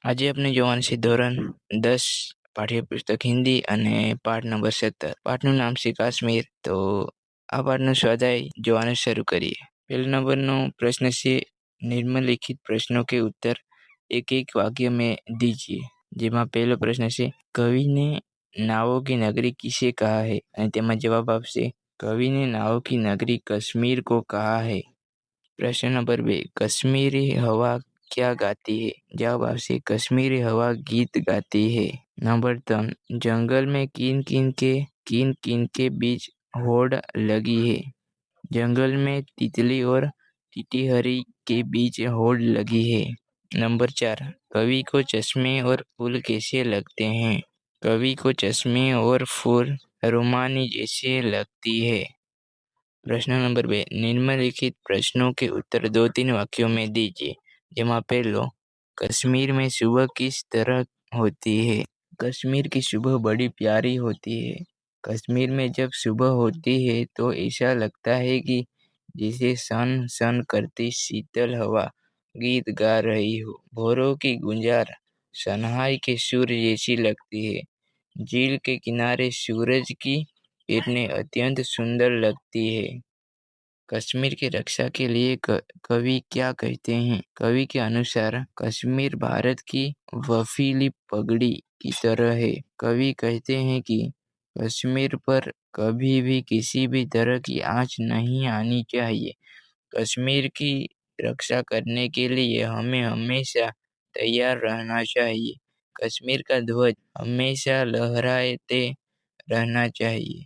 આજે આપણે જોવાનું છે ધોરણ 10 પાઠ્યપુસ્તક હિન્દી અને પાઠ નંબર 17. પાઠનું નામ છે કાશ્મીર. તો આ પાઠનું સ્વાધ્યાય જોવાનું શરૂ કરીએ. પહેલા નંબરનો પ્રશ્ન છે નિમ્નલિખિત પ્રશ્નો के उत्तर एक एक वाक्य में दीजिए. જેમાં પહેલો પ્રશ્ન છે કવિને નાવों की नगरी किसे कहा है અને તેમાં જવાબ આપશે કવિને नावों की नगरी कश्मीर को कहा है. प्रश्न नंबर 2 कश्मीरी हवा क्या गाती है. जवाब आपसे कश्मीरी हवा गीत गाती है. नंबर 3 जंगल में किन किन के बीच होड़ लगी है. जंगल में तितली और टीटीहरी के बीच होड़ लगी है. नंबर 4 कवि को चश्मे और फूल कैसे लगते हैं. कवि को चश्मे और फूल रुमानी जैसे लगती है. प्रश्न नंबर 2 निम्नलिखित प्रश्नों के उत्तर 2-3 वाक्यों में दीजिए. જેમાં પહેલો कश्मीर में सुबह किस तरह होती है. कश्मीर की सुबह बड़ी प्यारी होती है. कश्मीर में जब सुबह होती है तो ऐसा लगता है कि जैसे सन सन करती शीतल हवा गीत गा रही हो. भोरों की गुंजार सनहाई के सुर जैसी लगती है. झील के किनारे सूरज की किरणें अत्यंत सुंदर लगती है. कश्मीर की रक्षा के लिए कवि क्या कहते हैं. कवि के अनुसार कश्मीर भारत की वफीली पगड़ी की तरह है. कवि कहते हैं कि कश्मीर पर कभी भी किसी भी तरह की आंच नहीं आनी चाहिए. कश्मीर की रक्षा करने के लिए हमें हमेशा तैयार रहना चाहिए. कश्मीर का ध्वज हमेशा लहराते रहना चाहिए.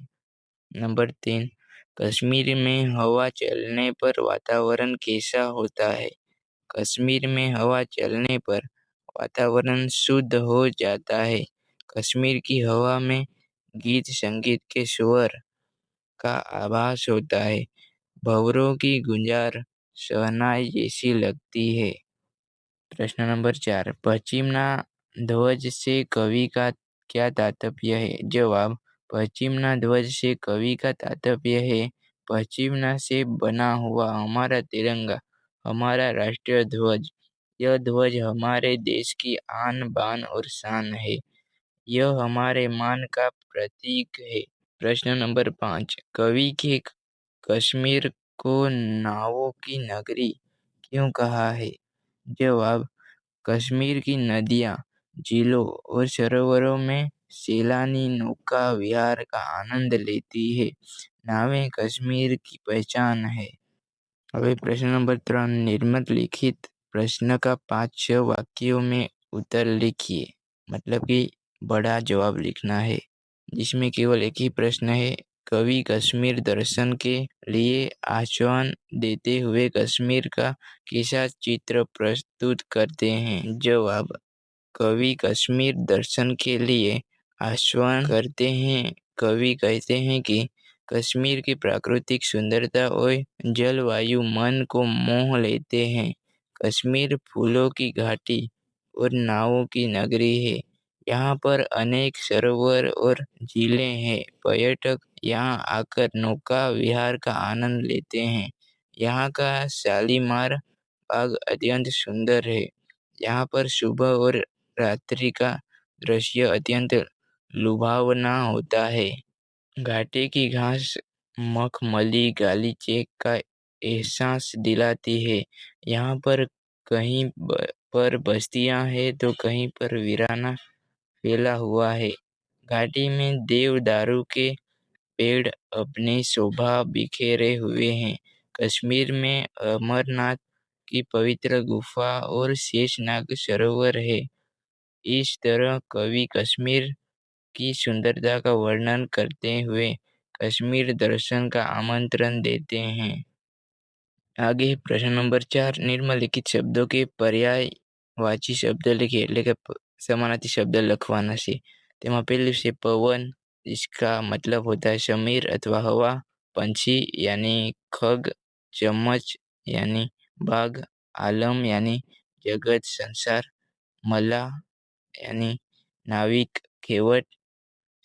नंबर 3 कश्मीर में हवा चलने पर वातावरण कैसा होता है. कश्मीर में हवा चलने पर वातावरण शुद्ध हो जाता है. कश्मीर की हवा में गीत संगीत के स्वर का आभास होता है. भंवरों की गुंजार शहनाई जैसी लगती है. प्रश्न नंबर 4 पश्चिमना ध्वज से कवि का क्या तात्पर्य है. जवाब पश्चिमना ध्वज से कवि का तात्पर्य है पश्चिमना से बना हुआ हमारा तिरंगा हमारा राष्ट्रीय ध्वज. यह ध्वज हमारे देश की आन बान और शान है. यह हमारे मान का प्रतीक है. प्रश्न नंबर 5 कवि के कश्मीर को नावों की नगरी क्यों कहा है. जवाब कश्मीर की नदियाँ झीलों और सरोवरों में सैलानी नौका विहार का आनंद लेती है. नावें कश्मीर की पहचान है. હવે प्रश्न नंबर 3 निम्नलिखित प्रश्न का 5-6 वाक्यों में उत्तर लिखिए. मतलब कि बड़ा जवाब लिखना है जिसमें केवल एक ही प्रश्न है. कवि कश्मीर दर्शन के लिए आह्वान देते हुए कश्मीर का कैसा चित्र प्रस्तुत करते हैं. जवाब कवि कश्मीर दर्शन के लिए आह्वान करते हैं. कवि कहते हैं कि कश्मीर की प्राकृतिक सुंदरता और जलवायु मन को मोह लेते हैं. कश्मीर फूलों की घाटी और नावों की नगरी है. यहाँ पर अनेक सरोवर और झीलें हैं. पर्यटक यहाँ आकर नौका विहार का आनंद लेते हैं. यहाँ का शालीमार बाग अत्यंत सुंदर है. यहाँ पर सुबह और रात्रि का दृश्य अत्यंत लुभावना होता है. घाटी की घास मखमली गालीचे का एहसास दिलाती है. यहाँ पर कहीं पर बस्तियां हैं तो कहीं पर वीराना फैला हुआ है. घाटी में देवदारू के पेड़ अपनी शोभा बिखेरे हुए हैं. कश्मीर में अमरनाथ की पवित्र गुफा और शेषनाग सरोवर है. इस तरह कवि कश्मीर की सुंदरता का वर्णन करते हुए कश्मीर दर्शन का आमंत्रण देते हैं. आगे प्रश्न नंबर 4 निम्नलिखित शब्दों के पर्यायवाची शब्द लिखिए. એટલે કે समानार्थी शब्द લખવાના છે. તેમાં પહેલું છે પવન जिसका मतलब होता है समीर अथवा हवा. पंछी यानी खग. चम्मच यानी बाघ. आलम यानी जगत संसार. मला यानी नाविक खेवट.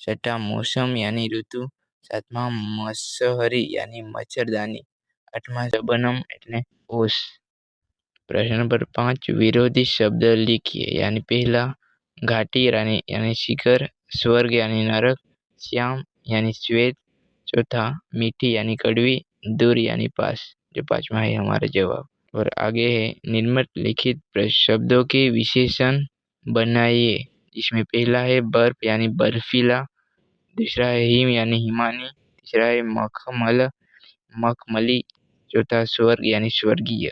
छठा मौसम यानी ऋतु. सातमा मसहरी यानी मच्छरदानी. आठमा शबनम એટલે ઓશ. प्रश्न नंबर 5, विरोधी शब्द लिखिए। यानी पहला घाटी यानी शिखर, स्वर्ग यानी नरक, श्याम यानी श्वेत, चौथा मीठी यानी कड़वी, दूर यानी पास। जो पांचवा है हमारा जवाब। और आगे है निम्नलिखित शब्दों के विशेषण बनाइए। इसमें पहला है बर्फ यानी बर्फीला, दूसरा है हिम यानी हिमानी, तीसरा है मखमल मखमली, चौथा स्वर्ग यानी स्वर्गीय।